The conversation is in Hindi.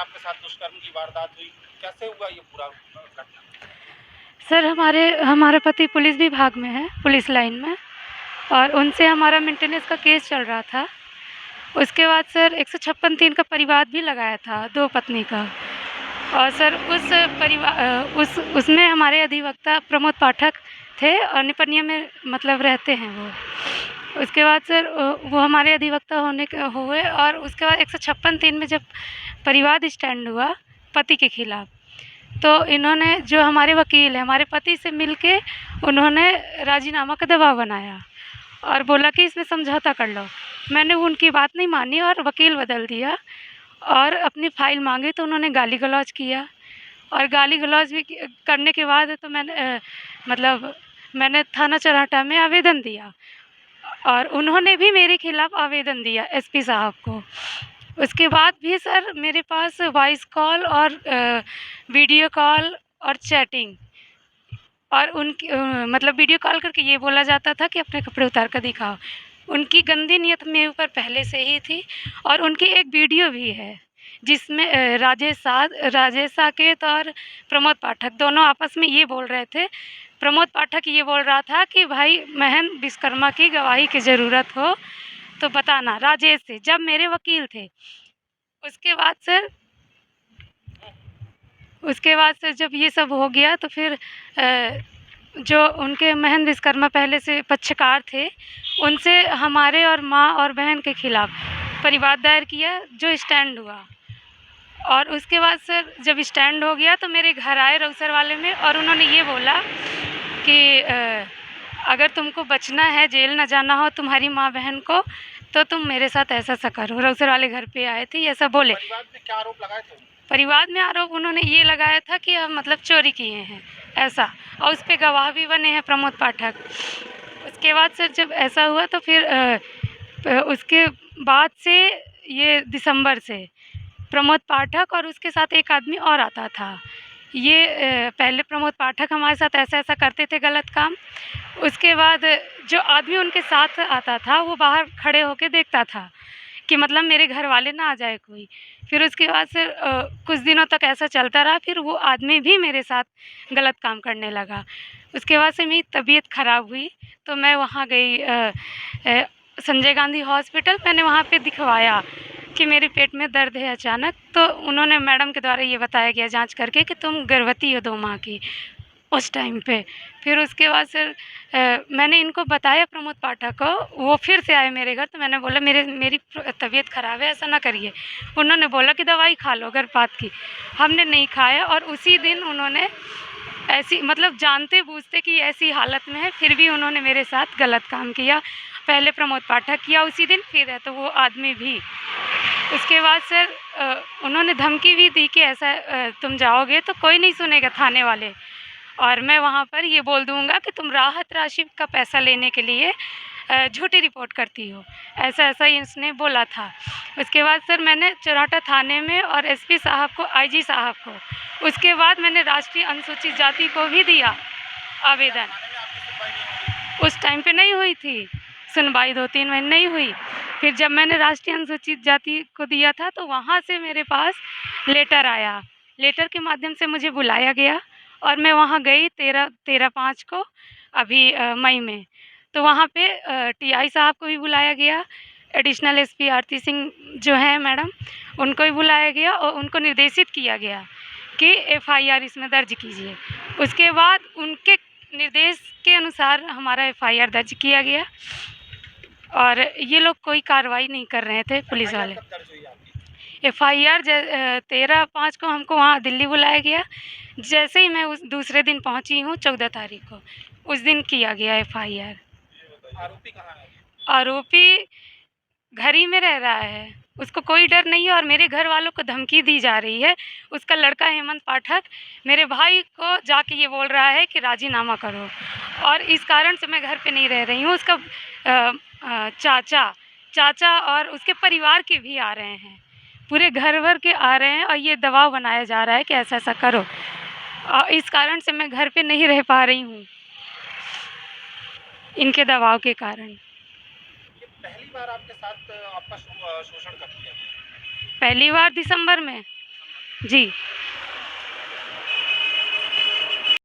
आपके साथ दुष्कर्म की वारदात हुई, कैसे हुआ ये पूरा घटना? सर हमारे पति पुलिस विभाग में है, पुलिस लाइन में, और उनसे हमारा मेंटेनेंस का केस चल रहा था। उसके बाद सर 156(3) का परिवाद भी लगाया था 2 पत्नी का, और सर उसमें हमारे अधिवक्ता प्रमोद पाठक थे और निपनिया में मतलब रहते हैं वो। उसके बाद सर वो हमारे अधिवक्ता हुए, और उसके बाद 156(3) में जब परिवाद स्टैंड हुआ पति के खिलाफ, तो इन्होंने, जो हमारे वकील हैं, हमारे पति से मिलके उन्होंने राजीनामा का दबाव बनाया और बोला कि इसमें समझौता कर लो। मैंने उनकी बात नहीं मानी और वकील बदल दिया और अपनी फ़ाइल मांगी, तो उन्होंने गाली गलौज किया, और गाली गलौज भी करने के बाद तो मैंने थाना चरहटा में आवेदन दिया, और उन्होंने भी मेरे खिलाफ़ आवेदन दिया एसपी साहब को। उसके बाद भी सर मेरे पास वॉइस कॉल और वीडियो कॉल और चैटिंग, और उनकी मतलब वीडियो कॉल करके ये बोला जाता था कि अपने कपड़े उतार कर दिखाओ। उनकी गंदी नीयत मेरे ऊपर पहले से ही थी, और उनकी एक वीडियो भी है जिसमें राजेश साकेत और प्रमोद पाठक दोनों आपस में ये बोल रहे थे। प्रमोद पाठक ये बोल रहा था कि भाई महेंद्र विश्वकर्मा की गवाही की ज़रूरत हो तो बताना, राजेश से, जब मेरे वकील थे। उसके बाद सर जब ये सब हो गया तो फिर जो उनके महेंद्र विश्वकर्मा पहले से पक्षकार थे, उनसे हमारे और माँ और बहन के खिलाफ़ परिवाद दायर किया, जो स्टैंड हुआ। और उसके बाद सर जब स्टैंड हो गया तो मेरे घर आए रउसर वाले में, और उन्होंने ये बोला कि अगर तुमको बचना है, जेल ना जाना हो तुम्हारी माँ बहन को, तो तुम मेरे साथ ऐसा करो। रउसर वाले घर पे आए थे, ऐसा बोले। परिवाद में क्या आरोप लगाए थे? परिवाद में आरोप उन्होंने ये लगाया था कि हम मतलब चोरी किए हैं, ऐसा, और उस पे गवाह भी बने हैं प्रमोद पाठक। उसके बाद सर जब ऐसा हुआ तो फिर उसके बाद से ये दिसंबर से प्रमोद पाठक और उसके साथ एक आदमी और आता था। ये पहले प्रमोद पाठक हमारे साथ ऐसा करते थे गलत काम। उसके बाद जो आदमी उनके साथ आता था वो बाहर खड़े होके देखता था कि मतलब मेरे घर वाले ना आ जाए कोई। फिर उसके बाद से कुछ दिनों तक ऐसा चलता रहा, फिर वो आदमी भी मेरे साथ गलत काम करने लगा। उसके बाद से मेरी तबीयत ख़राब हुई तो मैं वहाँ गई संजय गांधी हॉस्पिटल। मैंने वहाँ पे दिखवाया कि मेरे पेट में दर्द है अचानक, तो उन्होंने मैडम के द्वारा ये बताया गया जांच करके कि तुम गर्भवती हो 2 माह की उस टाइम पे। फिर उसके बाद सर मैंने इनको बताया प्रमोद पाठक को, वो फिर से आए मेरे घर, तो मैंने बोला मेरी तबीयत ख़राब है, ऐसा ना करिए। उन्होंने बोला कि दवाई खा लो गर्भपात की। हमने नहीं खाया, और उसी दिन उन्होंने ऐसी मतलब जानते बूझते कि ऐसी हालत में है, फिर भी उन्होंने मेरे साथ गलत काम किया। पहले प्रमोद पाठक किया उसी दिन, फिर है तो वो आदमी भी। उसके बाद सर उन्होंने धमकी भी दी कि ऐसा तुम जाओगे तो कोई नहीं सुनेगा, थाने वाले, और मैं वहाँ पर ये बोल दूँगा कि तुम राहत राशि का पैसा लेने के लिए झूठी रिपोर्ट करती हो, ऐसा ही उसने बोला था। उसके बाद सर मैंने चौराटा थाने में और एसपी साहब को, आईजी साहब को, उसके बाद मैंने राष्ट्रीय अनुसूचित जाति को भी दिया आवेदन। उस टाइम पे नहीं हुई थी सुनवाई, 2-3 महीने नहीं हुई। फिर जब मैंने राष्ट्रीय अनुसूचित जाति को दिया था तो वहाँ से मेरे पास लेटर आया। लेटर के माध्यम से मुझे बुलाया गया और मैं वहाँ गई 13/5 को, अभी मई में। तो वहाँ पे टीआई साहब को भी बुलाया गया, एडिशनल एसपी आरती सिंह जो हैं मैडम, उनको भी बुलाया गया और उनको निर्देशित किया गया कि एफआईआर इसमें दर्ज कीजिए। उसके बाद उनके निर्देश के अनुसार हमारा एफआईआर दर्ज किया गया, और ये लोग कोई कार्रवाई नहीं कर रहे थे पुलिस वाले। एफआईआर 13/5 को हमको वहाँ दिल्ली बुलाया गया। जैसे ही मैं उस दूसरे दिन पहुँची हूँ 14 तारीख को, उस दिन किया गया एफआईआर। आरोपी कहाँ है? आरोपी घर ही में रह रहा है, उसको कोई डर नहीं है, और मेरे घर वालों को धमकी दी जा रही है। उसका लड़का हेमंत पाठक मेरे भाई को जाके ये बोल रहा है कि राजीनामा करो, और इस कारण से मैं घर पे नहीं रह रही हूँ। उसका चाचा और उसके परिवार के भी आ रहे हैं, पूरे घर भर के आ रहे हैं, और ये दबाव बनाया जा रहा है कि ऐसा करो। इस कारण से मैं घर पे नहीं रह पा रही हूँ, इनके दबाव के कारण। ये पहली बार आपके साथ आपका शोषण कब किया गया? पहली बार दिसंबर में। जी।